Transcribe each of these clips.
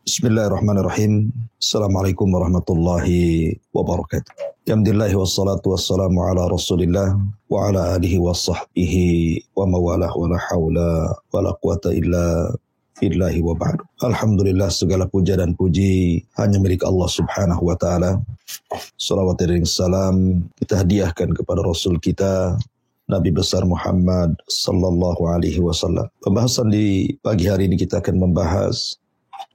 Bismillahirrahmanirrahim. Assalamualaikum warahmatullahi wabarakatuh. Alhamdulillah wassalatu wassalamu ala rasulillah wa ala alihi wa sahbihi wa mawalah wa la hawla wa la quwata illa billahi wa ba'du. Alhamdulillah, segala puja dan puji hanya milik Allah subhanahu wa ta'ala. Salawat dan salam kita hadiahkan kepada Rasul kita Nabi besar Muhammad sallallahu alaihi wasallam. Pembahasan di pagi hari ini kita akan membahas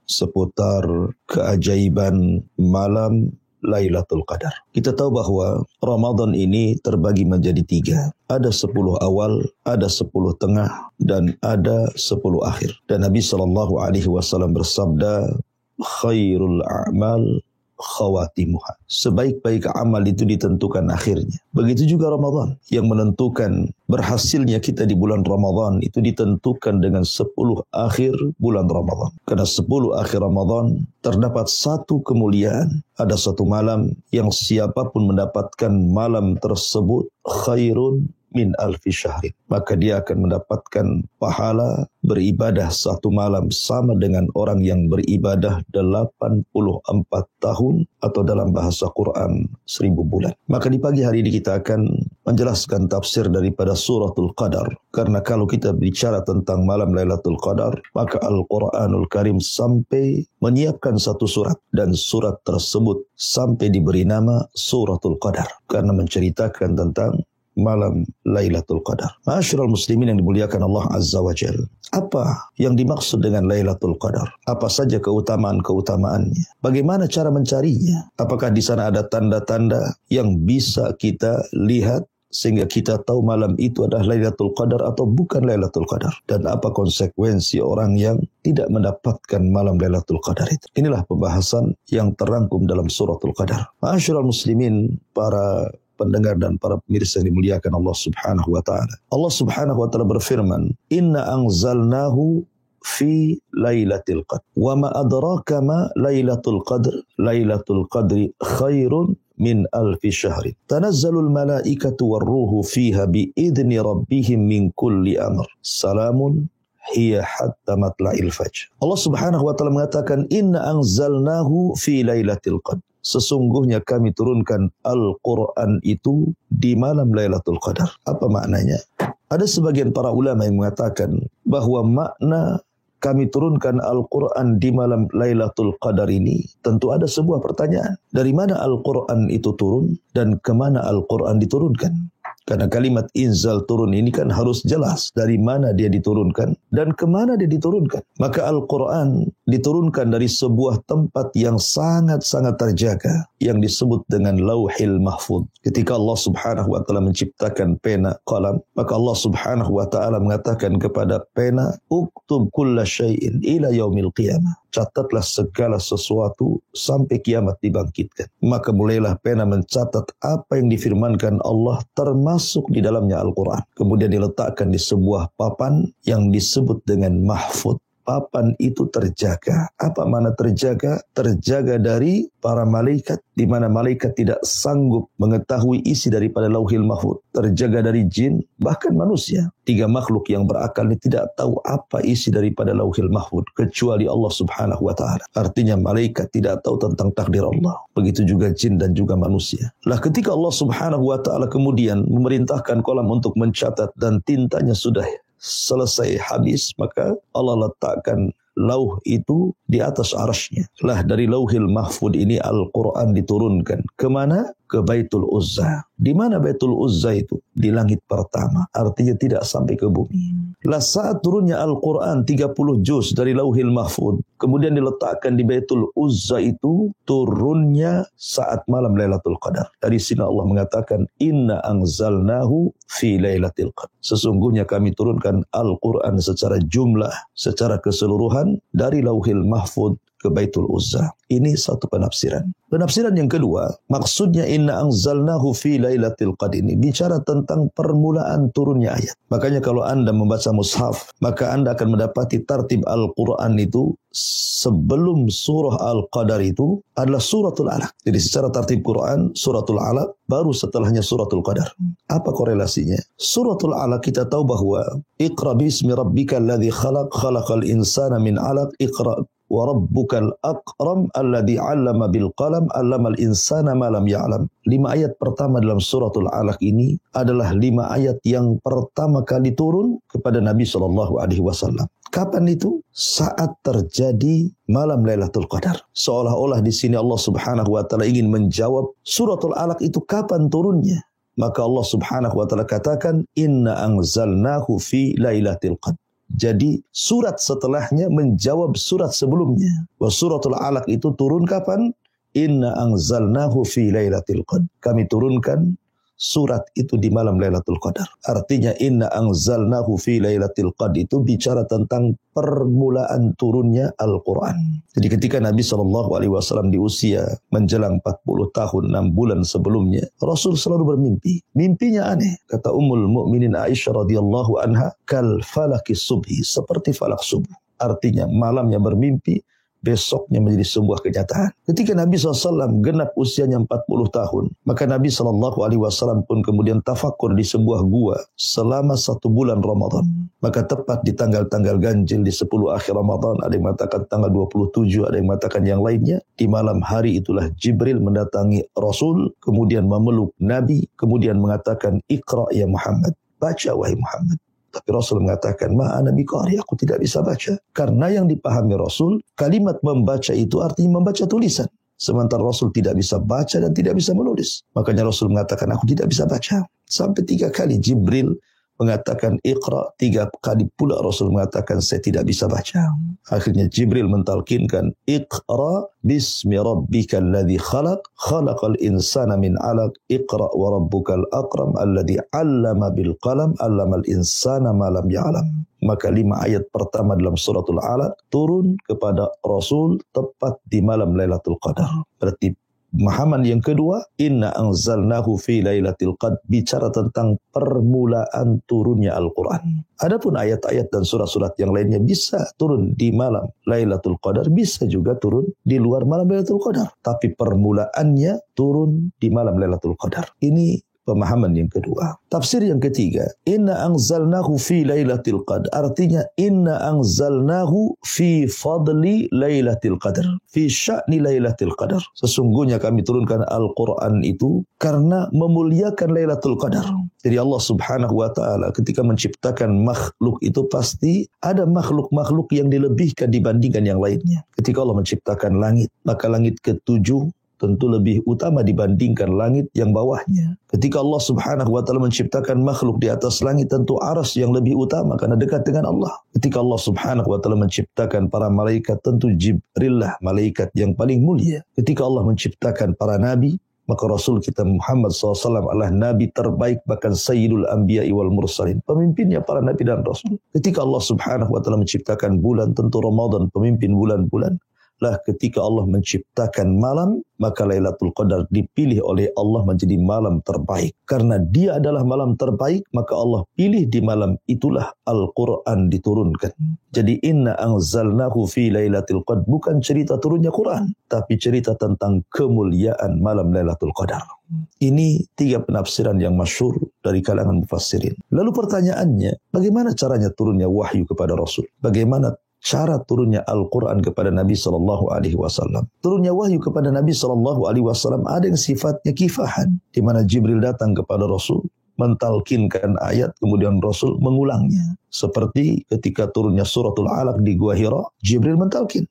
seputar keajaiban malam Lailatul Qadar. Kita tahu bahwa Ramadan ini terbagi menjadi 3. Ada 10 awal, ada 10 tengah, dan ada 10 akhir. Dan Nabi SAW bersabda, khairul a'mal khawatimuha. Sebaik-baik amal itu ditentukan akhirnya. Begitu juga Ramadan. Yang menentukan berhasilnya kita di bulan Ramadan itu ditentukan dengan 10 akhir bulan Ramadan. Karena 10 akhir Ramadan terdapat satu kemuliaan. Ada satu malam yang siapapun mendapatkan malam tersebut khairun min alfi syahrin. Maka dia akan mendapatkan pahala beribadah satu malam sama dengan orang yang beribadah 84 tahun atau dalam bahasa Quran 1000 bulan. Maka di pagi hari ini kita akan menjelaskan tafsir daripada suratul Qadar. Karena kalau kita bicara tentang malam Lailatul Qadar, maka Al-Quranul Karim sampai menyiapkan satu surat. Dan surat tersebut sampai diberi nama suratul Qadar. Karena menceritakan tentang malam Lailatul Qadar. Ma'asyiral muslimin yang dimuliakan Allah Azza wa Jalla. Apa yang dimaksud dengan Lailatul Qadar? Apa saja keutamaan-keutamaannya? Bagaimana cara mencarinya? Apakah di sana ada tanda-tanda yang bisa kita lihat sehingga kita tahu malam itu adalah Lailatul Qadar atau bukan Lailatul Qadar? Dan apa konsekuensi orang yang tidak mendapatkan malam Lailatul Qadar itu? Inilah pembahasan yang terangkum dalam suratul Qadar. Ma'asyiral muslimin, para pendengar dan para pemirsa yang dimuliakan Allah subhanahu wa ta'ala. Allah subhanahu wa ta'ala berfirman, Inna anzalnahu fi lailatul qadr. Wa ma adraka ma lailatul qadr. Lailatul qadri khairun min alfi syahrin. Tanazzalul malaikatu warruhu fiha biidni rabbihim min kulli amr. Salamun hiya hatta matla'il fajr. Allah subhanahu wa ta'ala mengatakan, Inna anzalnahu fi lailatul qadr. Sesungguhnya kami turunkan Al-Quran itu di malam Lailatul Qadar. Apa maknanya? Ada sebagian para ulama yang mengatakan bahwa makna kami turunkan Al-Quran di malam Lailatul Qadar ini tentu ada sebuah pertanyaan. Dari mana Al-Quran itu turun dan kemana Al-Quran diturunkan? Karena kalimat inzal turun ini kan harus jelas dari mana dia diturunkan dan kemana dia diturunkan. Maka Al-Quran diturunkan dari sebuah tempat yang sangat-sangat terjaga yang disebut dengan Lauhil Mahfuz. Ketika Allah subhanahu wa ta'ala menciptakan pena qalam, maka Allah subhanahu wa ta'ala mengatakan kepada pena, uktub kulla syai'in ila yaumil qiyamah. Catatlah segala sesuatu sampai kiamat dibangkitkan. Maka mulailah pena mencatat apa yang difirmankan Allah termasuk di dalamnya Al-Quran. Kemudian diletakkan di sebuah papan yang disebut dengan mahfud. Papan itu terjaga. Apa makna terjaga? Terjaga dari para malaikat, di mana malaikat tidak sanggup mengetahui isi daripada Lauhil Mahfuz. Terjaga dari jin, bahkan manusia. 3 makhluk yang berakal ini tidak tahu apa isi daripada Lauhil Mahfuz kecuali Allah subhanahu wa ta'ala. Artinya malaikat tidak tahu tentang takdir Allah. Begitu juga jin dan juga manusia. Lah ketika Allah subhanahu wa ta'ala kemudian memerintahkan kolam untuk mencatat dan tintanya sudah selesai habis, maka Allah letakkan lauh itu di atas arasy-Nya. Lah dari Lauhil Mahfuz ini Al-Quran diturunkan. Kemana? Ke Baitul Uzza. Di mana Baitul Uzza itu? Di langit pertama. Artinya tidak sampai ke bumi. Lah saat turunnya Al-Quran 30 juz dari Lauhil Mahfuz, kemudian diletakkan di Baitul Uzza itu, turunnya saat malam Lailatul Qadar. Dari sini Allah mengatakan, Inna anzalnahu fi Lailatul Qadar. Sesungguhnya kami turunkan Al-Quran secara jumlah, secara keseluruhan dari Lauhil Mahfuz ke Baitul Uzza. Ini satu penafsiran. Penafsiran yang kedua, maksudnya inna anzalnahu fi lailatul qadr, ini bicara tentang permulaan turunnya ayat. Makanya kalau Anda membaca mushaf, maka Anda akan mendapati tartib Al-Quran itu sebelum surah Al-Qadar itu adalah suratul Alaq. Jadi secara tartib Quran, suratul Alaq baru setelahnya suratul Qadar. Apa korelasinya? Suratul Alaq kita tahu bahwa Iqra bismi rabbikal ladzi khalaq, khalaqal insana min 'alaq, Iqra wa rabbukal akram alladzi 'allama bil qalam 'allamal insana ma lam ya'lam. 5 ayat pertama dalam suratul Alaq ini adalah 5 ayat yang pertama kali turun kepada Nabi SAW. Kapan itu? Saat terjadi malam Lailatul Qadar. Seolah-olah di sini Allah Subhanahu wa taala ingin menjawab suratul Alaq itu kapan turunnya. Maka Allah Subhanahu wa taala katakan inna anzalnahu fi lailatul qadr. Jadi surat setelahnya menjawab surat sebelumnya. Wa suratul Alaq itu turun kapan? Inna anzalnahu fi lailatul qadr. Kami turunkan surat itu di malam Lailatul Qadar. Artinya inna anzalnahu fi lailatul qadr itu bicara tentang permulaan turunnya Al-Quran. Jadi ketika Nabi SAW di usia menjelang 40 tahun 6 bulan sebelumnya, Rasul selalu bermimpi. Mimpinya aneh. Kata Ummul Mukminin Aisyah radhiyallahu anha, kal falaki subhi, seperti falak subuh. Artinya malamnya bermimpi, besoknya menjadi sebuah kenyataan. Ketika Nabi SAW genap usianya 40 tahun, maka Nabi SAW pun kemudian tafakur di sebuah gua selama 1 bulan Ramadan. Maka tepat di tanggal-tanggal ganjil di 10 akhir Ramadan, ada yang mengatakan tanggal 27, ada yang mengatakan yang lainnya. Di malam hari itulah Jibril mendatangi Rasul, kemudian memeluk Nabi, kemudian mengatakan, Iqra ya Muhammad, baca wahai Muhammad. Tapi Rasul mengatakan, ma'ana biqari, aku tidak bisa baca. Karena yang dipahami Rasul, kalimat membaca itu artinya membaca tulisan. Sementara Rasul tidak bisa baca dan tidak bisa menulis. Makanya Rasul mengatakan, aku tidak bisa baca. Sampai 3 kali Jibril mengatakan Iqra, 3 kali pula Rasul mengatakan saya tidak bisa baca. Akhirnya Jibril mentalkinkan Iqra bismi rabbikal ladzi khalaq, khalaqal insana min 'alaq, Iqra wa rabbukal akram alladzi 'allama bil qalam, 'allamal insana ma lam ya'lam. Maka 5 ayat pertama dalam suratul Alaq turun kepada Rasul tepat di malam Lailatul Qadar. Berarti pemahaman yang kedua, inna anzalnahu fi lailatul qadr, bicara tentang permulaan turunnya Al-Quran. Adapun ayat-ayat dan surat-surat yang lainnya bisa turun di malam Lailatul Qadar, bisa juga turun di luar malam Lailatul Qadar. Tapi permulaannya turun di malam Lailatul Qadar. Ini pemahaman yang kedua. Tafsir yang ketiga, inna anzalnahu fi lailatul qadr, artinya inna anzalnahu fi fadli lailatul qadr, fi sya'ni lailatul qadr. Sesungguhnya kami turunkan Al-Quran itu karena memuliakan Lailatul Qadar. Jadi Allah Subhanahu wa taala ketika menciptakan makhluk itu pasti ada makhluk-makhluk yang dilebihkan dibandingkan yang lainnya. Ketika Allah menciptakan langit, maka langit ke-7 tentu lebih utama dibandingkan langit yang bawahnya. Ketika Allah Subhanahu wa taala menciptakan makhluk di atas langit, tentu arsy yang lebih utama karena dekat dengan Allah. Ketika Allah Subhanahu wa taala menciptakan para malaikat, tentu Jibril lah malaikat yang paling mulia. Ketika Allah menciptakan para nabi, maka Rasul kita Muhammad SAW adalah nabi terbaik, bahkan sayyidul anbiya'i wal mursalin, pemimpinnya para nabi dan rasul. Ketika Allah Subhanahu wa taala menciptakan bulan, tentu Ramadan pemimpin bulan-bulan. Lah ketika Allah menciptakan malam, maka Lailatul Qadar dipilih oleh Allah menjadi malam terbaik. Karena dia adalah malam terbaik, maka Allah pilih di malam itulah Al-Quran diturunkan. Jadi inna anzalnahu fi Lailatul Qadar bukan cerita turunnya Quran, tapi cerita tentang kemuliaan malam Lailatul Qadar. Ini 3 penafsiran yang masyhur dari kalangan mufassirin. Lalu pertanyaannya, bagaimana caranya turunnya wahyu kepada Rasul? Bagaimana cara turunnya Al-Quran kepada Nabi SAW? Turunnya wahyu kepada Nabi SAW ada yang sifatnya kifahan, di mana Jibril datang kepada Rasul, mentalkinkan ayat, kemudian Rasul mengulangnya. Seperti ketika turunnya suratul Alaq di Gua Hira, Jibril mentalkin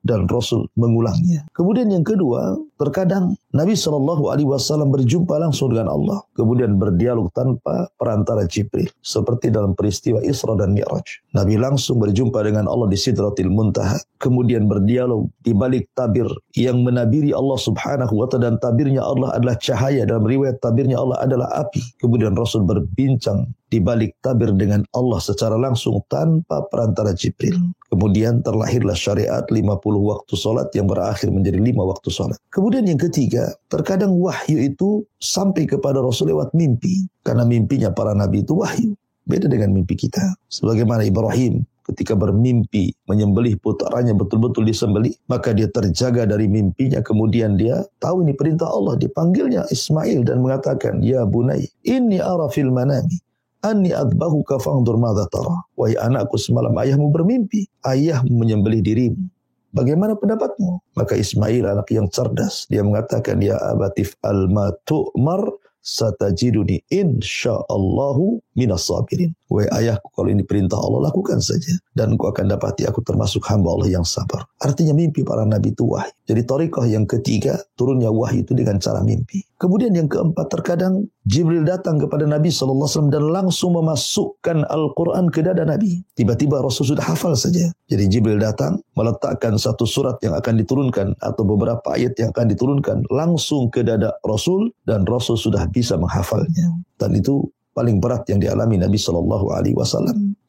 dan Rasul mengulangnya. Kemudian yang kedua, terkadang Nabi SAW berjumpa langsung dengan Allah, kemudian berdialog tanpa perantara Jibril, seperti dalam peristiwa Isra dan Mi'raj. Nabi langsung berjumpa dengan Allah di Sidratil Muntaha, kemudian berdialog di balik tabir yang menabiri Allah Subhanahu wa ta'ala, dan tabirnya Allah adalah cahaya. Dalam riwayat tabirnya Allah adalah api. Kemudian Rasul berbincang di balik tabir dengan Allah secara langsung tanpa perantara Jibril. Kemudian terlahirlah syariat 50 waktu solat yang berakhir menjadi 5 waktu solat. Kemudian yang ketiga, terkadang wahyu itu sampai kepada Rasul lewat mimpi. Karena mimpinya para nabi itu wahyu. Beda dengan mimpi kita. Sebagaimana Ibrahim ketika bermimpi menyembelih putranya betul-betul disembelih, maka dia terjaga dari mimpinya. Kemudian dia tahu ini perintah Allah. Dipanggilnya Ismail dan mengatakan, Ya bunai, inni ara fil manami anni adbahuka fangdur madza tara. Wahai anakku, semalam ayahmu bermimpi, ayahmu menyembelih dirimu. Bagaimana pendapatmu? Maka Ismail, anak yang cerdas, dia mengatakan, Ya abatif al-ma tu'mar satajiduni insyaallahu minas sabirin. Wahai ayahku, kalau ini perintah Allah, lakukan saja. Dan engkau akan dapati aku termasuk hamba Allah yang sabar. Artinya mimpi para nabi itu wahyu. Jadi thariqah yang ketiga, turunnya wahyu itu dengan cara mimpi. Kemudian yang keempat, terkadang Jibril datang kepada Nabi SAW dan langsung memasukkan Al-Quran ke dada Nabi. Tiba-tiba Rasul sudah hafal saja. Jadi Jibril datang, meletakkan satu surat yang akan diturunkan atau beberapa ayat yang akan diturunkan langsung ke dada Rasul, dan Rasul sudah bisa menghafalnya. Dan itu paling berat yang dialami Nabi SAW.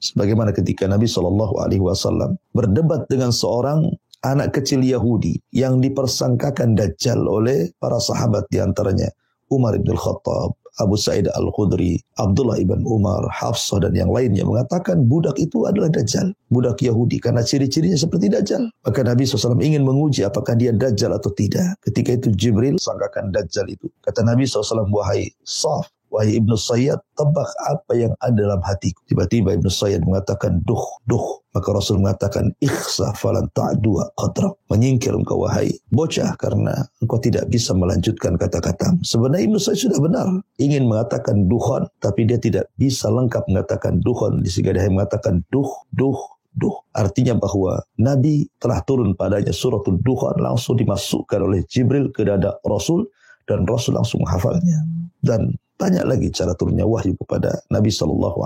Sebagaimana ketika Nabi SAW berdebat dengan seorang anak kecil Yahudi yang dipersangkakan Dajjal oleh para sahabat, diantaranya Umar ibn Khattab, Abu Sa'id Al-Khudri, Abdullah ibn Umar, Hafsah dan yang lainnya mengatakan budak itu adalah Dajjal, budak Yahudi, karena ciri-cirinya seperti Dajjal. Maka Nabi SAW ingin menguji apakah dia Dajjal atau tidak. Ketika itu Jibril sangkakan Dajjal itu. Kata Nabi SAW, wahai Saf, wahai Ibnu Sayyad, tebak apa yang ada dalam hatiku. Tiba-tiba Ibnu Sayyad mengatakan, duh. Maka Rasul mengatakan, ikhsa falan ta'dua qadrak. Menyingkir engkau wahai bocah, karena engkau tidak bisa melanjutkan kata-katamu. Sebenarnya Ibnu Sayyad sudah benar. Ingin mengatakan duhon, tapi dia tidak bisa lengkap mengatakan duhon. Sehingga dia mengatakan duh. Artinya bahwa Nabi telah turun padanya suratul duhon, langsung dimasukkan oleh Jibril ke dada Rasul, dan Rasul langsung menghafalnya. Dan banyak lagi cara turunnya wahyu kepada Nabi SAW.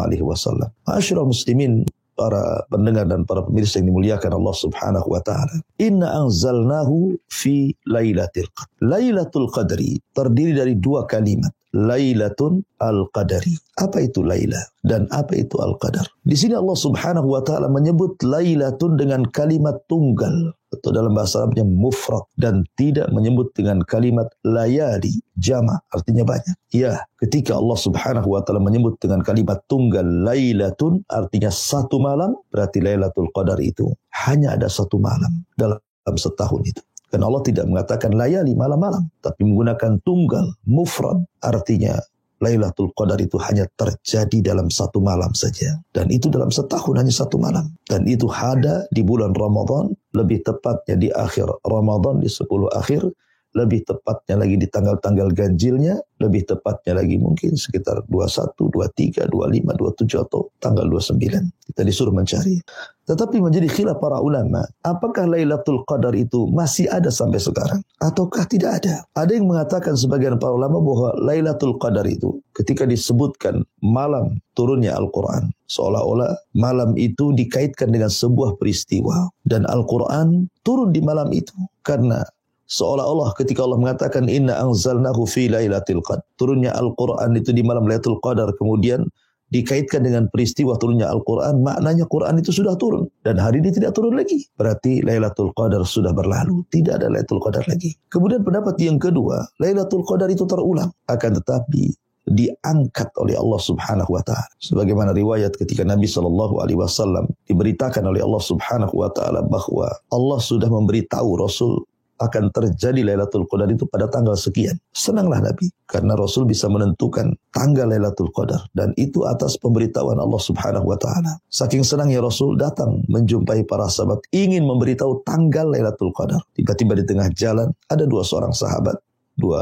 Ma'asyiral muslimin, para pendengar dan para pemirsa yang dimuliakan Allah Subhanahu wa taala. Inna anzalnahu fi lailatul qadr. Lailatul qadri terdiri dari dua kalimat. Lailatun al-qadari. Apa itu Laila dan apa itu al-qadar? Di sini Allah Subhanahu wa taala menyebut lailatun dengan kalimat tunggal atau dalam bahasa Arabnya mufrad, dan tidak menyebut dengan kalimat layali jama', artinya banyak. Ya, ketika Allah Subhanahu wa taala menyebut dengan kalimat tunggal lailatun, artinya satu malam, berarti Lailatul Qadar itu hanya ada satu malam dalam setahun itu. Dan Allah tidak mengatakan layali malam-malam, tapi menggunakan tunggal mufrad, artinya Lailatul Qadar itu hanya terjadi dalam satu malam saja. Dan itu dalam setahun hanya satu malam. Dan itu ada di bulan Ramadan, lebih tepatnya di akhir Ramadan, di 10 akhir, lebih tepatnya lagi di tanggal-tanggal ganjilnya, lebih tepatnya lagi mungkin sekitar 21, 23, 25, 27 atau tanggal 29. Kita disuruh mencari. Tetapi menjadi khilaf para ulama, apakah Lailatul Qadar itu masih ada sampai sekarang ataukah tidak ada? Ada yang mengatakan, sebagian para ulama, bahwa Lailatul Qadar itu ketika disebutkan malam turunnya Al-Quran, seolah-olah malam itu dikaitkan dengan sebuah peristiwa, dan Al-Quran turun di malam itu. Karena seolah-olah ketika Allah mengatakan inna anzalnahu fi lailatul qadar, turunnya Al-Quran itu di malam Lailatul Qadar, kemudian dikaitkan dengan peristiwa turunnya Al-Quran, maknanya Quran itu sudah turun dan hari ini tidak turun lagi. Berarti Lailatul Qadar sudah berlalu, tidak ada Lailatul Qadar lagi. Kemudian pendapat yang kedua, Lailatul Qadar itu terulang, akan tetapi diangkat oleh Allah Subhanahu wa taala. Sebagaimana riwayat ketika Nabi SAW diberitakan oleh Allah Subhanahu wa taala bahwa Allah sudah memberitahu Rasul akan terjadi Lailatul Qadar itu pada tanggal sekian. Senanglah Nabi, karena Rasul bisa menentukan tanggal Lailatul Qadar, dan itu atas pemberitahuan Allah Subhanahu wa taala. Saking senangnya Rasul datang menjumpai para sahabat, ingin memberitahu tanggal Lailatul Qadar. Tiba-tiba di tengah jalan ada dua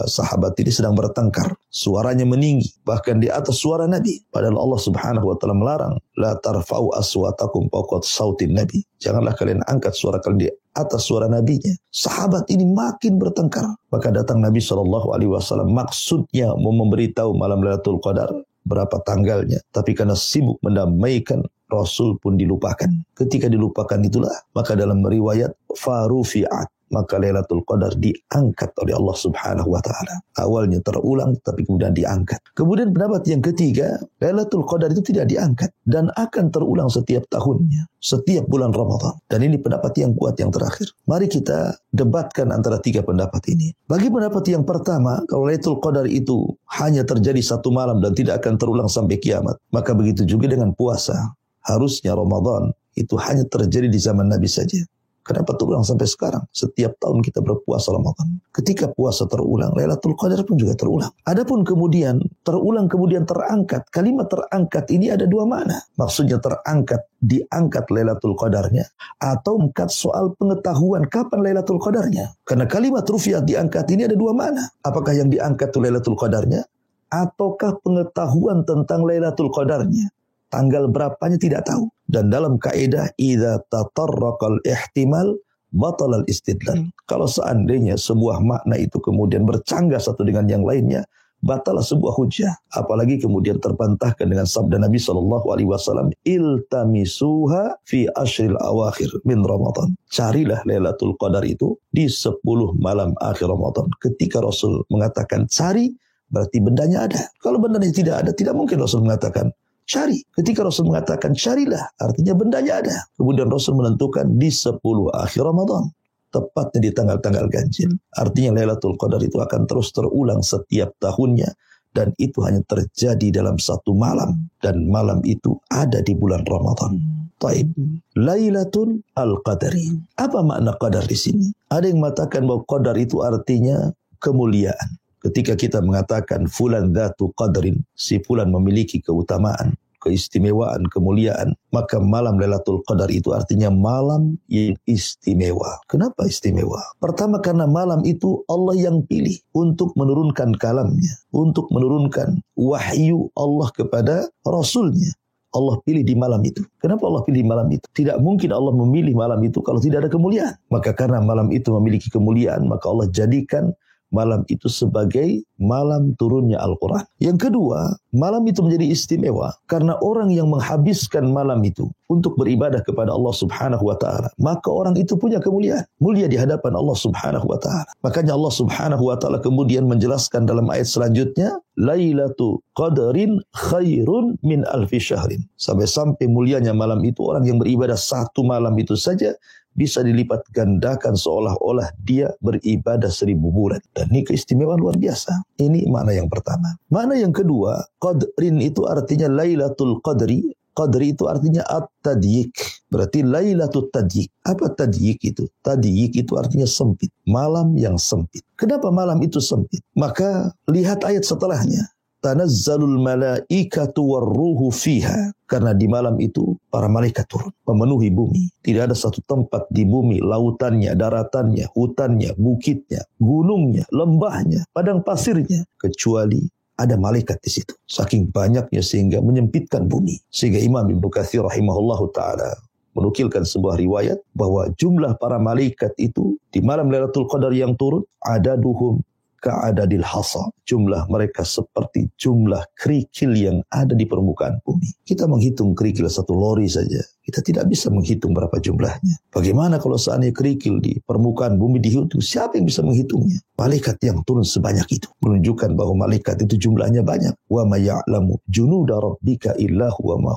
sahabat ini sedang bertengkar. Suaranya meninggi, bahkan di atas suara Nabi. Padahal Allah Subhanahu wa taala melarang, la tarfa'u aswatakum fawqa sautin Nabi. Janganlah kalian angkat suara kalian di atas suara nabinya. Sahabat ini makin bertengkar. Maka datang Nabi SAW, maksudnya mau memberitahu malam Lailatul Qadar berapa tanggalnya, tapi karena sibuk mendamaikan, Rasul pun dilupakan. Ketika dilupakan itulah, maka dalam riwayat farufi'at, maka Lailatul Qadar diangkat oleh Allah Subhanahu wa taala. Awalnya terulang tapi kemudian diangkat. Kemudian pendapat yang ketiga, Lailatul Qadar itu tidak diangkat dan akan terulang setiap tahunnya, setiap bulan Ramadan. Dan ini pendapat yang kuat yang terakhir. Mari kita debatkan antara tiga pendapat ini. Bagi pendapat yang pertama, kalau Lailatul Qadar itu hanya terjadi satu malam dan tidak akan terulang sampai kiamat, maka begitu juga dengan puasa. Harusnya Ramadan itu hanya terjadi di zaman Nabi saja. Kenapa terulang sampai sekarang? Setiap tahun kita berpuasa Ramadan. Ketika puasa terulang, Lailatul Qadar pun juga terulang. Adapun kemudian terulang kemudian terangkat. Kalimat terangkat ini ada dua makna. Maksudnya terangkat, diangkat Lailatul Qadarnya, atau angkat soal pengetahuan kapan Lailatul Qadarnya. Karena kalimat rufiat diangkat ini ada dua makna. Apakah yang diangkat itu Lailatul Qadarnya, ataukah pengetahuan tentang Lailatul Qadarnya? Tanggal berapanya tidak tahu. Dan dalam kaidah idza tatarraqal ihtimal batal al-istidlal. Kalau seandainya sebuah makna itu kemudian bercanggah satu dengan yang lainnya, batalah sebuah hujah. Apalagi kemudian terbantahkan dengan sabda Nabi SAW, iltamisuha fi ashril awakhir min Ramadan. Carilah Lailatul Qadar itu di 10 malam akhir Ramadan. Ketika Rasul mengatakan cari, berarti bendanya ada. Kalau bendanya tidak ada, tidak mungkin Rasul mengatakan cari. Ketika Rasul mengatakan carilah, artinya bendanya ada. Kemudian Rasul menentukan di 10 akhir Ramadan. Tepatnya di tanggal-tanggal ganjil. Artinya Lailatul Qadar itu akan terus terulang setiap tahunnya. Dan itu hanya terjadi dalam satu malam. Dan malam itu ada di bulan Ramadan. Taib. Lailatul Al-Qadari. Apa makna qadar di sini? Ada yang mengatakan bahwa qadar itu artinya kemuliaan. Ketika kita mengatakan fulan dzatu qadrin, si fulan memiliki keutamaan, keistimewaan, kemuliaan, maka malam Lailatul Qadar itu artinya malam yang istimewa. Kenapa istimewa? Pertama karena malam itu Allah yang pilih untuk menurunkan kalamnya, untuk menurunkan wahyu Allah kepada Rasulnya. Allah pilih di malam itu. Kenapa Allah pilih malam itu? Tidak mungkin Allah memilih malam itu kalau tidak ada kemuliaan. Maka karena malam itu memiliki kemuliaan, maka Allah jadikan malam itu sebagai malam turunnya Al-Quran. Yang kedua, malam itu menjadi istimewa karena orang yang menghabiskan malam itu untuk beribadah kepada Allah Subhanahu wa ta'ala, maka orang itu punya kemuliaan, mulia di hadapan Allah Subhanahu wa ta'ala. Makanya Allah Subhanahu wa ta'ala kemudian menjelaskan dalam ayat selanjutnya, Lailatul Qadrin khairun min alfi syahrin. Sampai mulianya malam itu, orang yang beribadah satu malam itu saja bisa dilipat gandakan seolah-olah dia beribadah 1000 bulan. Dan ini keistimewaan luar biasa. Ini makna yang pertama. Makna yang kedua, Qadrin itu artinya Lailatul Qadri. Qadri itu artinya at-tadyik. Berarti Lailatul Tadyik. Apa tadyik itu? Tadyik itu artinya sempit. Malam yang sempit. Kenapa malam itu sempit? Maka lihat ayat setelahnya. Tanazzalul malaikatu warruhu fiha. Karena di malam itu para malaikat turun memenuhi bumi. Tidak ada satu tempat di bumi, lautannya, daratannya, hutannya, bukitnya, gunungnya, lembahnya, padang pasirnya, kecuali ada malaikat di situ. Saking banyaknya sehingga menyempitkan bumi. Sehingga Imam Ibnu Katsir rahimahullahu ta'ala menukilkan sebuah riwayat bahwa jumlah para malaikat itu di malam Lailatul Qadar yang turun, adaduhum ka'adadil hasa. Jumlah mereka seperti jumlah kerikil yang ada di permukaan bumi. Kita menghitung kerikil satu lori saja, kita tidak bisa menghitung berapa jumlahnya. Bagaimana kalau seandainya kerikil di permukaan bumi dihitung? Siapa yang bisa menghitungnya? Malaikat yang turun sebanyak itu menunjukkan bahwa malaikat itu jumlahnya banyak. Wa ma ya'lamu junuda rabbika illahu wa ma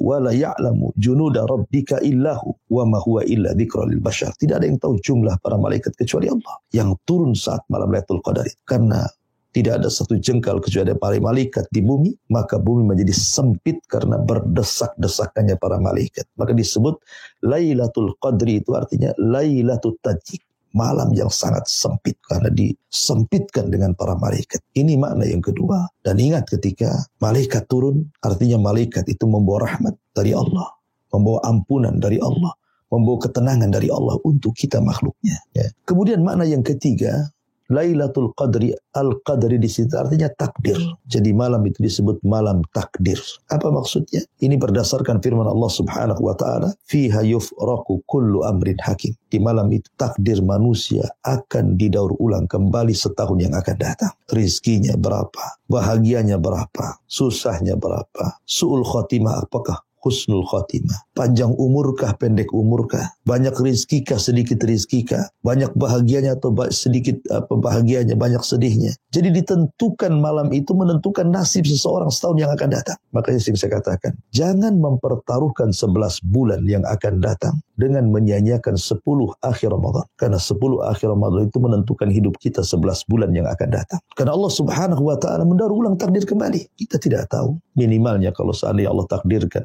wa la ya'lamu junuda rabbika illahu wa ma huwa illa dzikra lil bashar. Tidak ada yang tahu jumlah para malaikat kecuali Allah yang turun saat malam Lailatul Qadar. Karena tidak ada satu jengkal kecuali ada para malaikat di bumi, maka bumi menjadi sempit karena berdesak-desakannya para malaikat. Maka disebut Lailatul Qadri itu artinya Lailatul Tadyik, malam yang sangat sempit karena disempitkan dengan para malaikat. Ini makna yang kedua. Dan ingat ketika malaikat turun, artinya malaikat itu membawa rahmat dari Allah, membawa ampunan dari Allah, membawa ketenangan dari Allah untuk kita makhluknya. Ya. Kemudian makna yang ketiga, Lailatul Qadri, Al-Qadri di situ artinya takdir. Jadi malam itu disebut malam takdir. Apa maksudnya? Ini berdasarkan firman Allah Subhanahu wa ta'ala, fiha yufraku kullu amrin hakim. Di malam itu takdir manusia akan didaur ulang kembali setahun yang akan datang. Rizkinya berapa? Bahagianya berapa? Susahnya berapa? Su'ul khotimah, apakah husnul khotimah. Panjang umurkah, pendek umurkah? Banyak rizkikah, sedikit rizkikah? Banyak bahagianya atau sedikit bahagianya, banyak sedihnya? Jadi ditentukan malam itu menentukan nasib seseorang setahun yang akan datang. Makanya saya katakan, jangan mempertaruhkan 11 bulan yang akan datang dengan menyanyiakan 10 akhir Ramadan. Karena 10 akhir Ramadan itu menentukan hidup kita 11 bulan yang akan datang. Karena Allah Subhanahu wa ta'ala mendaur ulang takdir kembali. Kita tidak tahu. Minimalnya kalau seandainya Allah takdirkan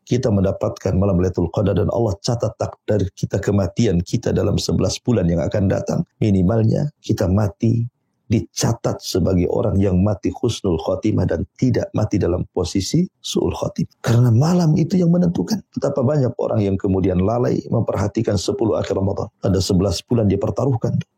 kita mendapatkan malam Lailatul Qadar dan Allah catat takdir kita, kematian kita dalam 11 bulan yang akan datang, minimalnya kita mati dicatat sebagai orang yang mati husnul khotimah dan tidak mati dalam posisi su'ul khotimah. Karena malam itu yang menentukan. Betapa banyak orang yang kemudian lalai memperhatikan 10 akhir Ramadan. Ada 11 bulan dia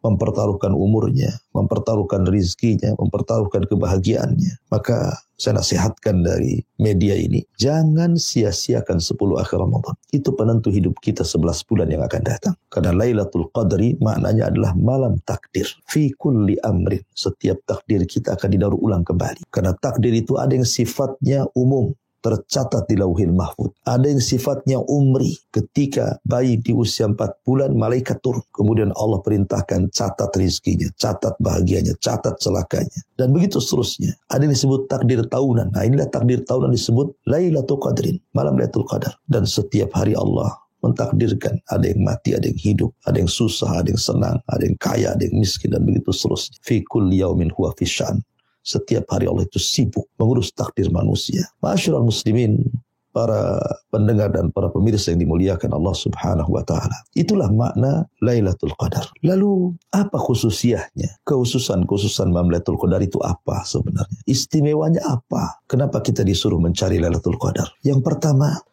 mempertaruhkan umurnya, mempertaruhkan rizkinya, mempertaruhkan kebahagiaannya. Maka saya nasihatkan dari media ini, jangan sia-siakan 10 akhir Ramadan. Itu penentu hidup kita 11 bulan yang akan datang. Karena Lailatul Qadri maknanya adalah malam takdir. Fi kulli amrin. Setiap takdir kita akan didaur ulang kembali. Karena takdir itu ada yang sifatnya umum, tercatat di Lauhil Mahfuz. Ada yang sifatnya umri. Ketika bayi di usia 4 bulan, malaikat turun. Kemudian Allah perintahkan catat rizkinya, catat bahagianya, catat celakanya. Dan begitu seterusnya. Ada yang disebut takdir tahunan. Nah, inilah takdir tahunan disebut Lailatul Qadrin, malam Lailatul Qadar. Dan setiap hari Allah mentakdirkan ada yang mati, ada yang hidup, ada yang susah, ada yang senang, ada yang kaya, ada yang miskin, dan begitu seterusnya. Fi kulli yaumin huwa fi sya'an. Setiap hari Allah itu sibuk mengurus takdir manusia. Ma'asyiral muslimin, para pendengar dan para pemirsa yang dimuliakan Allah Subhanahu wa ta'ala. Itulah makna Lailatul Qadar. Lalu apa khususiahnya? Khususan malam Lailatul Qadar itu apa sebenarnya? Istimewanya apa? Kenapa kita disuruh mencari Lailatul Qadar? Yang pertama,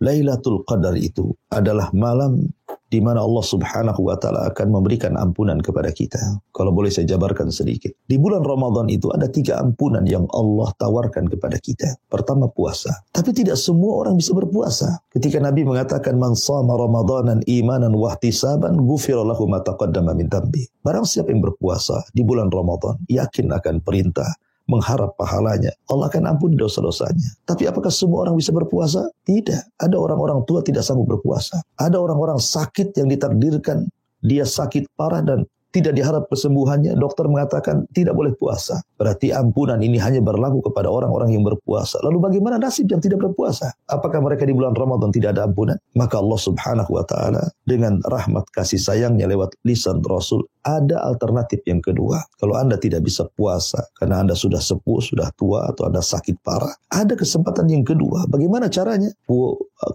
Lailatul Qadar itu adalah malam di mana Allah Subhanahu wa ta'ala akan memberikan ampunan kepada kita. Kalau boleh saya jabarkan sedikit. Di bulan Ramadan itu ada 3 ampunan yang Allah tawarkan kepada kita. Pertama, puasa. Tapi tidak semua orang bisa berpuasa. Ketika Nabi mengatakan, man shama ramadanan imanan wahtisaban ghufira lahu ma taqaddama min dhanbi. Barang siapa yang berpuasa di bulan Ramadan, yakin akan perintah, mengharap pahalanya, Allah akan ampuni dosa-dosanya. Tapi apakah semua orang bisa berpuasa? Tidak. Ada orang-orang tua tidak sanggup berpuasa. Ada orang-orang sakit yang ditakdirkan dia sakit parah dan tidak diharap kesembuhannya, dokter mengatakan tidak boleh puasa. Berarti ampunan ini hanya berlaku kepada orang-orang yang berpuasa. Lalu bagaimana nasib yang tidak berpuasa? Apakah mereka di bulan Ramadan tidak ada ampunan? Maka Allah Subhanahu wa ta'ala dengan rahmat kasih sayangnya lewat lisan Rasul, ada alternatif yang kedua. Kalau Anda tidak bisa puasa karena Anda sudah sepuh, sudah tua, atau Anda sakit parah, ada kesempatan yang kedua. Bagaimana caranya?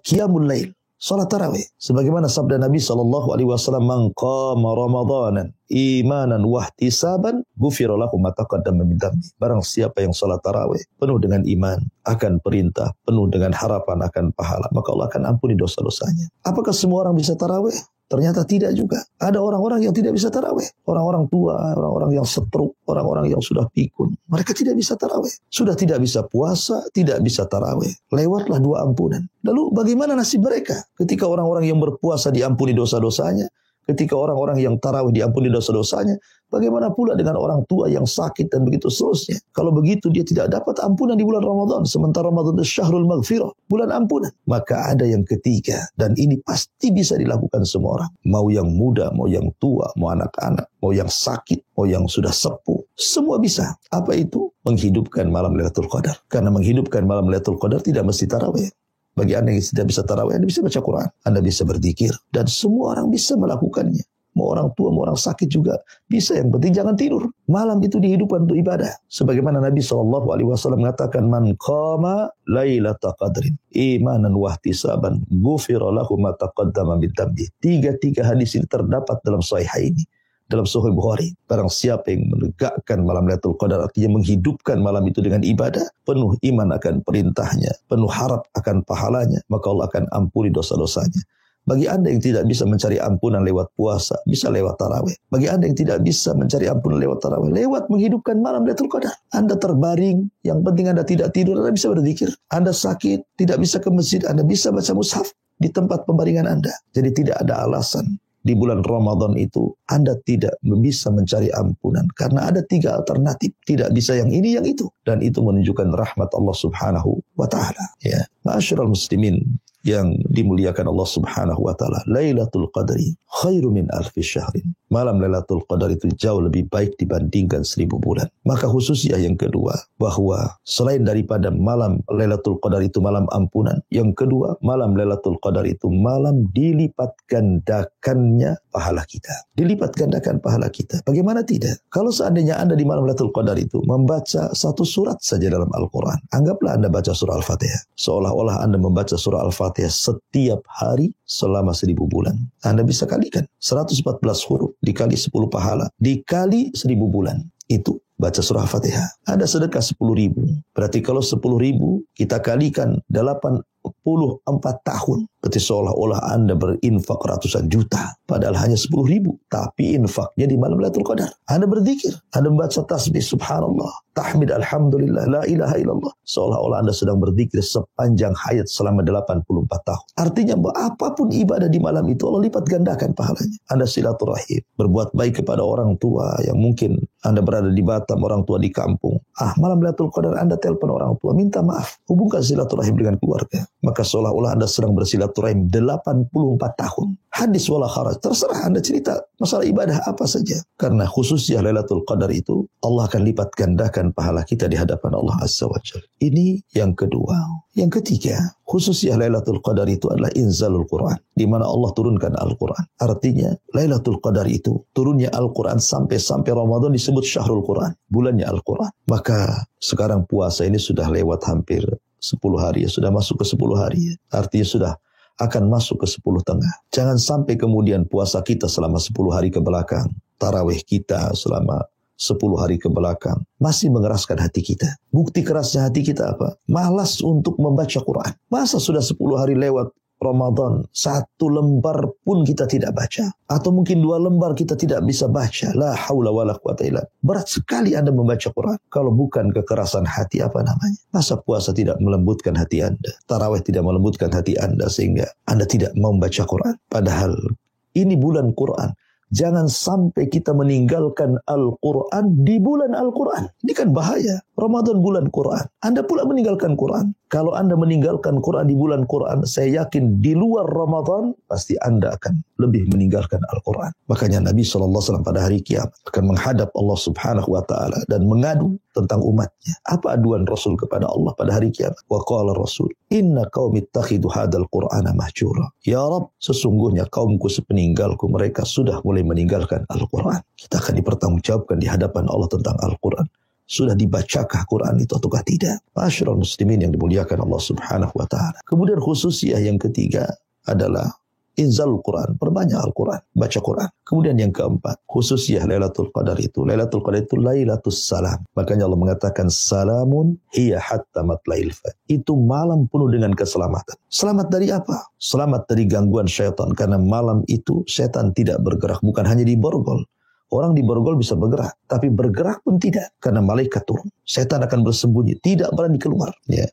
Qiyamul Lail, salat tarawih. Sebagaimana sabda Nabi SAW, man qama ramadanan imanan wahtisaban ghufira lahu ma taqaddama min dhanbi. Barang siapa yang salat tarawih penuh dengan iman akan perintah, penuh dengan harapan akan pahala, maka Allah akan ampuni dosa-dosanya. Apakah semua orang bisa tarawih? Ternyata tidak juga. Ada orang-orang yang tidak bisa tarawih. Orang-orang tua, orang-orang yang stroke, orang-orang yang sudah pikun. Mereka tidak bisa tarawih. Sudah tidak bisa puasa, tidak bisa tarawih. Lewatlah 2 ampunan. Lalu bagaimana nasib mereka? Ketika orang-orang yang berpuasa diampuni dosa-dosanya, ketika orang-orang yang tarawih diampuni dosa-dosanya, bagaimana pula dengan orang tua yang sakit dan begitu seterusnya? Kalau begitu dia tidak dapat ampunan di bulan Ramadan, sementara Ramadan itu syahrul maghfirah, bulan ampunan. Maka ada yang ketiga, dan ini pasti bisa dilakukan semua orang. Mau yang muda, mau yang tua, mau anak-anak, mau yang sakit, mau yang sudah sepuh, semua bisa. Apa itu? Menghidupkan malam Lailatul Qadar. Karena menghidupkan malam Lailatul Qadar tidak mesti tarawih. Bagi Anda yang tidak bisa tarawih, Anda bisa baca Quran, Anda bisa berzikir, dan semua orang bisa melakukannya. Mau orang tua, mau orang sakit juga bisa. Yang penting jangan tidur. Malam itu dihidupkan untuk ibadah. Sebagaimana Nabi SAW mengatakan, man qama lailata qadrin imanan wahtisaban ghufira lahu ma taqaddama min dhanbi. 3 hadis ini terdapat dalam Sahih ini. Dalam Sahih Bukhari, barang siapa yang menegakkan malam Lailatul Qadar, artinya menghidupkan malam itu dengan ibadah, penuh iman akan perintahnya, penuh harap akan pahalanya, maka Allah akan ampuni dosa-dosanya. Bagi Anda yang tidak bisa mencari ampunan lewat puasa, bisa lewat tarawih. Bagi Anda yang tidak bisa mencari ampunan lewat tarawih, lewat menghidupkan malam Lailatul Qadar. Anda terbaring, yang penting Anda tidak tidur, Anda bisa berzikir. Anda sakit, tidak bisa ke masjid, Anda bisa baca mushaf di tempat pembaringan Anda. Jadi tidak ada alasan di bulan Ramadan itu Anda tidak bisa mencari ampunan. Karena ada 3 alternatif. Tidak bisa yang ini, yang itu. Dan itu menunjukkan rahmat Allah subhanahu wa ta'ala. Ya. Ma'asyiral muslimin yang dimuliakan Allah subhanahu wa ta'ala. Lailatul Qadri khairu min alfi syahrin. Malam Lailatul Qadar itu jauh lebih baik dibandingkan 1000 bulan. Maka khususnya yang kedua, bahwa selain daripada malam Lailatul Qadar itu malam ampunan, yang kedua, malam Lailatul Qadar itu malam dilipat gandakannya pahala kita. Dilipat gandakan pahala kita. Bagaimana tidak? Kalau seandainya Anda di malam Lailatul Qadar itu membaca 1 surat saja dalam Al-Quran, anggaplah Anda baca surah Al-Fatihah. Seolah-olah Anda membaca surah Al-Fatihah setiap hari selama 1000 bulan. Anda bisa kalikan 114 huruf dikali 10 pahala dikali 1000 bulan. Itu baca surah Al-Fatihah. Ada sedekah 10.000. Berarti kalau 10.000 kita kalikan 84 tahun. Berarti seolah-olah Anda berinfak ratusan juta. Padahal hanya 10.000. Tapi infaknya di malam Lailatul Qadar. Anda berzikir. Anda membaca tasbih subhanallah. Tahmid alhamdulillah. La ilaha illallah. Seolah-olah Anda sedang berzikir sepanjang hayat selama 84 tahun. Artinya apapun ibadah di malam itu Allah lipat gandakan pahalanya. Anda silaturahim. Berbuat baik kepada orang tua yang mungkin Anda berada di Batam, orang tua di kampung. Malam Lailatul Qadar Anda telepon orang tua. Minta maaf. Hubungkan silaturahim dengan keluarga. Maka seolah-olah Anda sedang bersilaturahim 84 tahun. Hadis wala kharaj. Terserah Anda cerita masalah ibadah apa saja. Karena khususnya Lailatul Qadar itu Allah akan lipat gandakan pahala kita di hadapan Allah Azza wa Jalla. Ini yang kedua. Yang ketiga, khususnya Lailatul Qadar itu adalah inzalul Quran. Di mana Allah turunkan Al-Quran. Artinya Lailatul Qadar itu turunnya Al-Quran sampai Ramadan disebut Syahrul Quran. Bulannya Al-Quran. Maka sekarang puasa ini sudah lewat hampir 10 hari. Sudah masuk ke 10 hari. Artinya sudah akan masuk ke 10 tengah. Jangan sampai kemudian puasa kita selama 10 hari ke belakang, tarawih kita selama 10 hari ke belakang masih mengeraskan hati kita. Bukti kerasnya hati kita apa? Malas untuk membaca Quran. Masa sudah 10 hari lewat Ramadan, 1 lembar pun kita tidak baca. Atau mungkin 2 lembar kita tidak bisa baca. La haula wa la quwata illa. Berat sekali Anda membaca Quran. Kalau bukan kekerasan hati, apa namanya? Masa puasa tidak melembutkan hati Anda? Tarawih tidak melembutkan hati Anda sehingga Anda tidak mau membaca Quran? Padahal ini bulan Quran. Jangan sampai kita meninggalkan Al-Quran di bulan Al-Quran. Ini kan bahaya. Ramadan bulan Quran. Anda pula meninggalkan Quran. Kalau Anda meninggalkan Quran di bulan Quran, saya yakin di luar Ramadan, pasti Anda akan lebih meninggalkan Al-Quran. Makanya Nabi SAW pada hari kiamat akan menghadap Allah Subhanahu wa Ta'ala dan mengadu tentang umatnya. Apa aduan Rasul kepada Allah pada hari kiamat? Wa qala Rasul, inna qaumi ittakhidu hadzal Qur'ana mahjura. Ya Rabb, sesungguhnya kaumku sepeninggalku mereka sudah mulai meninggalkan Al-Quran. Kita akan dipertanggungjawabkan di hadapan Allah tentang Al-Quran. Sudah dibacakah Quran itu ataukah tidak? Ma'asyiral muslimin yang dimuliakan Allah Subhanahu wa Ta'ala. Kemudian khususiyah yang ketiga adalah inzalul Quran, perbanyak Al-Quran, baca Quran. Kemudian yang keempat, khususiyah Lailatul Qadar itu. Lailatul Qadar itu Lailatul Salam. Makanya Allah mengatakan salamun hiya hatta matla'il fajr. Itu malam penuh dengan keselamatan. Selamat dari apa? Selamat dari gangguan syaitan. Karena malam itu syaitan tidak bergerak, bukan hanya di borgol. Orang di borgol bisa bergerak, tapi bergerak pun tidak. Karena malaikat turun. Setan akan bersembunyi, tidak berani keluar. Ya.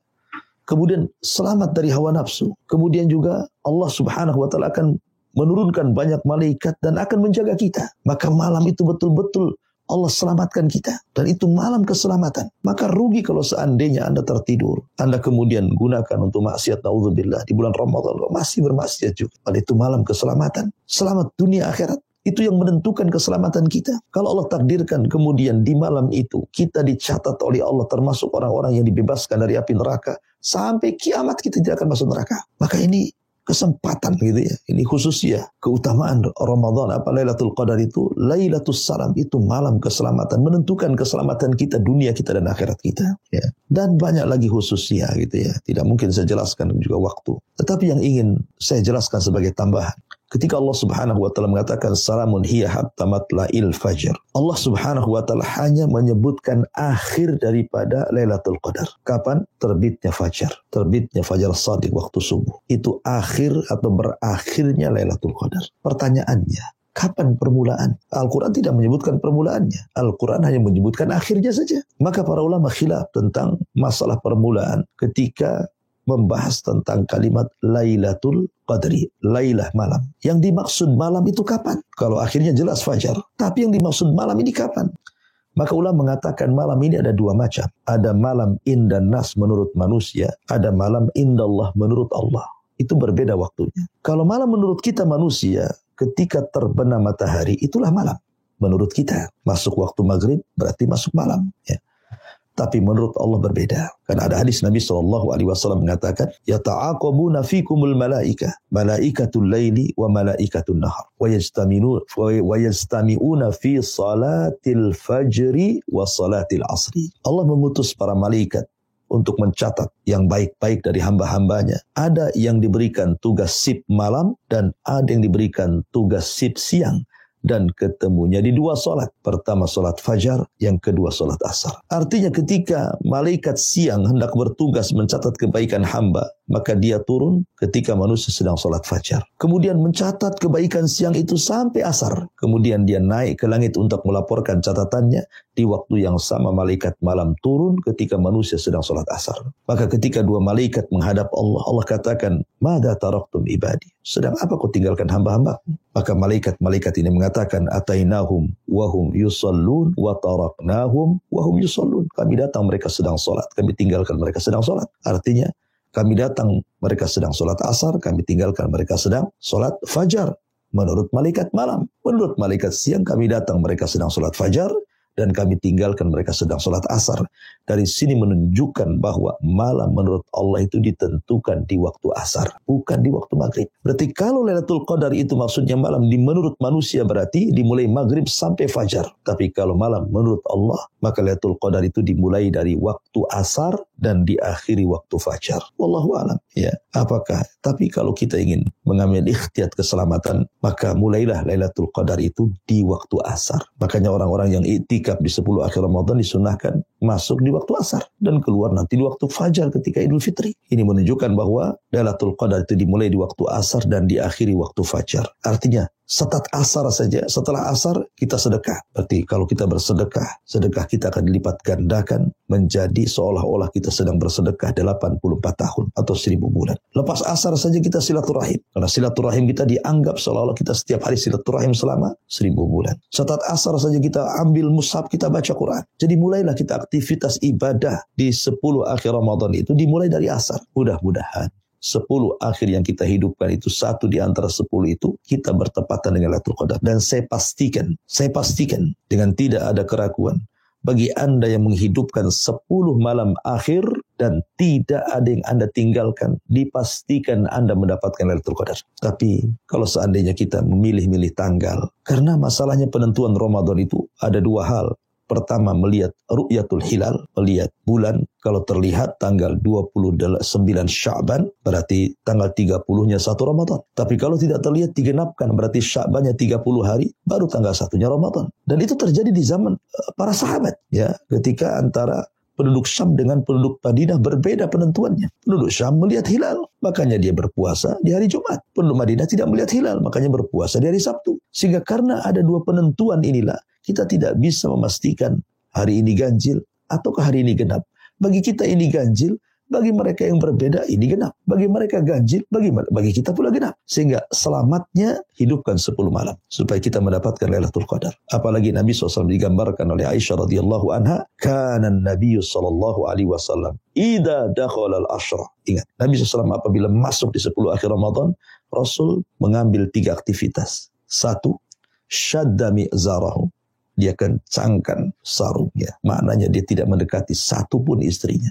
Kemudian selamat dari hawa nafsu. Kemudian juga Allah Subhanahu wa Ta'ala akan menurunkan banyak malaikat dan akan menjaga kita. Maka malam itu betul-betul Allah selamatkan kita. Dan itu malam keselamatan. Maka rugi kalau seandainya Anda tertidur. Anda kemudian gunakan untuk maksiat, na'udzubillah. Di bulan Ramadan masih bermaksiat juga. Padahal itu malam keselamatan. Selamat dunia akhirat. Itu yang menentukan keselamatan kita. Kalau Allah takdirkan kemudian di malam itu kita dicatat oleh Allah termasuk orang-orang yang dibebaskan dari api neraka. Sampai kiamat kita tidak akan masuk neraka. Maka ini kesempatan gitu ya. Ini khususnya keutamaan Ramadan. Apa Lailatul Qadar itu? Lailatul Salam itu malam keselamatan. Menentukan keselamatan kita, dunia kita dan akhirat kita. Ya. Dan banyak lagi khususnya gitu ya. Tidak mungkin saya jelaskan juga waktu. Tetapi yang ingin saya jelaskan sebagai tambahan. Ketika Allah Subhanahu wa Ta'ala mengatakan salamun hiya hatta matla'il fajr. Allah Subhanahu wa Ta'ala hanya menyebutkan akhir daripada Lailatul Qadar. Kapan? Terbitnya fajar. Terbitnya fajar shadiq waktu subuh. Itu akhir atau berakhirnya Lailatul Qadar. Pertanyaannya, kapan permulaan? Al-Quran tidak menyebutkan permulaannya. Al-Quran hanya menyebutkan akhirnya saja. Maka para ulama khilaf tentang masalah permulaan ketika membahas tentang kalimat Lailatul Qadri, Lailah malam. Yang dimaksud malam itu kapan? Kalau akhirnya jelas fajar. Tapi yang dimaksud malam ini kapan? Maka ulama mengatakan malam ini ada dua macam. Ada malam indan nas menurut manusia, ada malam indallah menurut Allah. Itu berbeda waktunya. Kalau malam menurut kita manusia, ketika terbenam matahari, itulah malam. Menurut kita, masuk waktu maghrib berarti masuk malam. Ya. Tapi menurut Allah berbeda. Karena ada hadis Nabi SAW mengatakan, yata'aqabuna fikumul malaika, malaikatul laili wa malaikatul nahar, wa yajtami'una fi salatil fajri wa salatil asri. Allah mengutus para malaikat untuk mencatat yang baik-baik dari hamba-hambanya. Ada yang diberikan tugas sip malam dan ada yang diberikan tugas sip siang. Dan ketemunya di dua solat. Pertama solat fajar, yang kedua solat asar. Artinya ketika malaikat siang hendak bertugas mencatat kebaikan hamba, maka dia turun ketika manusia sedang solat fajar. Kemudian mencatat kebaikan siang itu sampai asar. Kemudian dia naik ke langit untuk melaporkan catatannya. Di waktu yang sama malaikat malam turun ketika manusia sedang solat asar. Maka ketika dua malaikat menghadap Allah, Allah katakan, "Mada taraktum ibadi?" Sedang apa kau tinggalkan hamba-hamba? Maka malaikat-malaikat ini mengatakan, "Atainahum wahum yusallun wa taraknahum wahum yusallun." Kami datang mereka sedang solat, kami tinggalkan mereka sedang solat. Artinya, kami datang mereka sedang solat asar, kami tinggalkan mereka sedang solat fajar. Menurut malaikat malam. Menurut malaikat siang, kami datang mereka sedang solat fajar, dan kami tinggalkan mereka sedang sholat asar. Dari sini menunjukkan bahwa malam menurut Allah itu ditentukan di waktu asar, bukan di waktu maghrib. Berarti kalau Lailatul Qadar itu maksudnya malam menurut manusia berarti dimulai maghrib sampai fajar. Tapi kalau malam menurut Allah, maka Lailatul Qadar itu dimulai dari waktu asar dan diakhiri waktu fajar. Wallahu a'lam. Ya, apakah? Tapi kalau kita ingin mengambil ikhtiyat keselamatan, maka mulailah Lailatul Qadar itu di waktu asar. Makanya orang-orang yang i'tikaf di 10 akhir Ramadan disunahkan masuk di waktu asar dan keluar nanti di waktu fajar ketika Idul Fitri. Ini menunjukkan bahwa Lailatul Qadar itu dimulai di waktu asar dan diakhiri waktu fajar. Artinya setat asar saja, setelah asar kita sedekah. Berarti kalau kita bersedekah, sedekah kita akan dilipat gandakan menjadi seolah-olah kita sedang bersedekah 84 tahun atau 1000 bulan. Lepas asar saja kita silaturahim. Karena silaturahim kita dianggap seolah-olah kita setiap hari silaturahim selama 1000 bulan. Setat asar saja kita ambil mushaf, kita baca Quran. Jadi mulailah kita aktivitas ibadah di 10 akhir Ramadan itu dimulai dari asar. Mudah-mudahan 10 akhir yang kita hidupkan itu, satu di antara 10 itu kita bertepatan dengan Lailatul Qadar. Dan saya pastikan dengan tidak ada keraguan, bagi Anda yang menghidupkan 10 malam akhir dan tidak ada yang Anda tinggalkan, dipastikan Anda mendapatkan Lailatul Qadar. Tapi kalau seandainya kita memilih-milih tanggal, karena masalahnya penentuan Ramadan itu ada dua hal. Pertama, melihat ru'yatul hilal, melihat bulan. Kalau terlihat tanggal 29 Sya'ban, berarti tanggal 30-nya 1 Ramadan. Tapi kalau tidak terlihat, digenapkan, berarti Sya'bannya 30 hari, baru tanggal 1-nya Ramadan. Dan itu terjadi di zaman para sahabat, ya, ketika antara penduduk Syam dengan penduduk Madinah berbeda penentuannya. Penduduk Syam melihat hilal, makanya dia berpuasa di hari Jumat. Penduduk Madinah tidak melihat hilal, makanya berpuasa di hari Sabtu. Sehingga karena ada dua penentuan inilah, kita tidak bisa memastikan hari ini ganjil ataukah hari ini genap. Bagi kita ini ganjil, bagi mereka yang berbeda ini genap. Bagi mereka ganjil, bagi kita pula genap. Sehingga selamatnya hidupkan 10 malam supaya kita mendapatkan Lailatul Qadar. Apalagi Nabi SAW digambarkan oleh Aisyah radhiyallahu anha, kana Nabi sallallahu alaihi wasallam idza dakhala al-ashra. Ingat, Nabi SAW apabila masuk di 10 akhir Ramadan, Rasul mengambil 3 aktivitas. 1, syadda mi'zarahu. Dia kencangkan sarungnya. Maknanya dia tidak mendekati satu pun istrinya.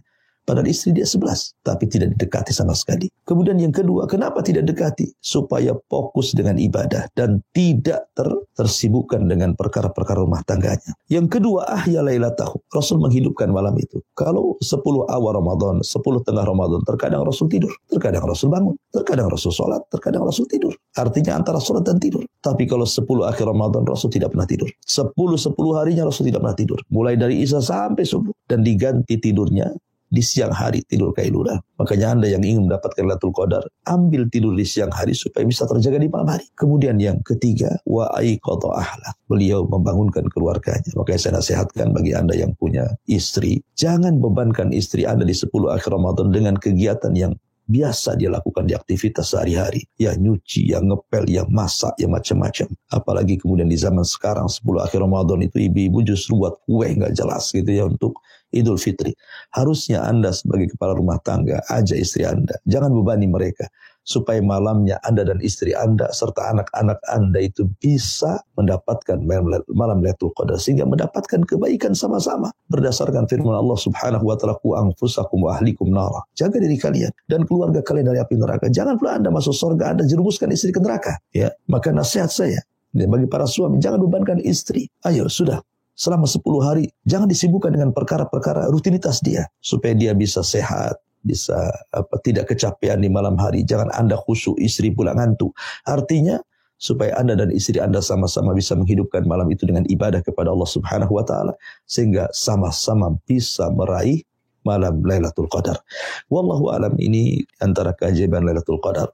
Padahal istri dia 11, tapi tidak didekati sama sekali. Kemudian yang kedua, kenapa tidak dekati? Supaya fokus dengan ibadah dan tidak tersibukkan dengan perkara-perkara rumah tangganya. Yang kedua, ahya lailatahu. Rasul menghidupkan malam itu. Kalau 10 awal Ramadan, 10 tengah Ramadan, terkadang Rasul tidur, terkadang Rasul bangun, terkadang Rasul sholat, terkadang Rasul tidur. Artinya antara sholat dan tidur. Tapi kalau 10 akhir Ramadan, Rasul tidak pernah tidur. 10 harinya Rasul tidak pernah tidur. Mulai dari Isya sampai subuh. Dan diganti tidurnya di siang hari tidur kailulah. Makanya Anda yang ingin mendapatkan Lailatul Qadar, ambil tidur di siang hari supaya bisa terjaga di malam hari. Kemudian yang ketiga, wa aiqadha ahlah. Beliau membangunkan keluarganya. Makanya saya nasihatkan bagi Anda yang punya istri, jangan bebankan istri Anda di 10 akhir Ramadan dengan kegiatan yang biasa dia lakukan di aktivitas sehari-hari. Ya nyuci, yang ngepel, yang masak, yang macam-macam. Apalagi kemudian di zaman sekarang 10 akhir Ramadan itu ibu-ibu justru buat kue nggak jelas gitu ya untuk Idul Fitri. Harusnya Anda sebagai kepala rumah tangga, ajak istri Anda. Jangan bebani mereka. Supaya malamnya Anda dan istri Anda serta anak-anak Anda itu bisa mendapatkan malam Lailatul Qadar. Sehingga mendapatkan kebaikan sama-sama. Berdasarkan firman Allah subhanahu wa ta'ala, Qu anfusakum wa ahlikum nara. Jaga diri kalian dan keluarga kalian dari api neraka. Jangan pula Anda masuk surga, Anda jerumuskan istri ke neraka. Ya, maka nasihat saya bagi para suami, jangan bebankan istri. Ayo, sudah. Selama 10 hari, jangan disibukkan dengan perkara-perkara rutinitas dia. Supaya dia bisa sehat, bisa tidak kecapean di malam hari. Jangan Anda khusyuk, istri pula ngantuk. Artinya, supaya Anda dan istri Anda sama-sama bisa menghidupkan malam itu dengan ibadah kepada Allah subhanahu wa ta'ala. Sehingga sama-sama bisa meraih malam Lailatul Qadar. Wallahu alam, ini antara keajaiban Lailatul Qadar.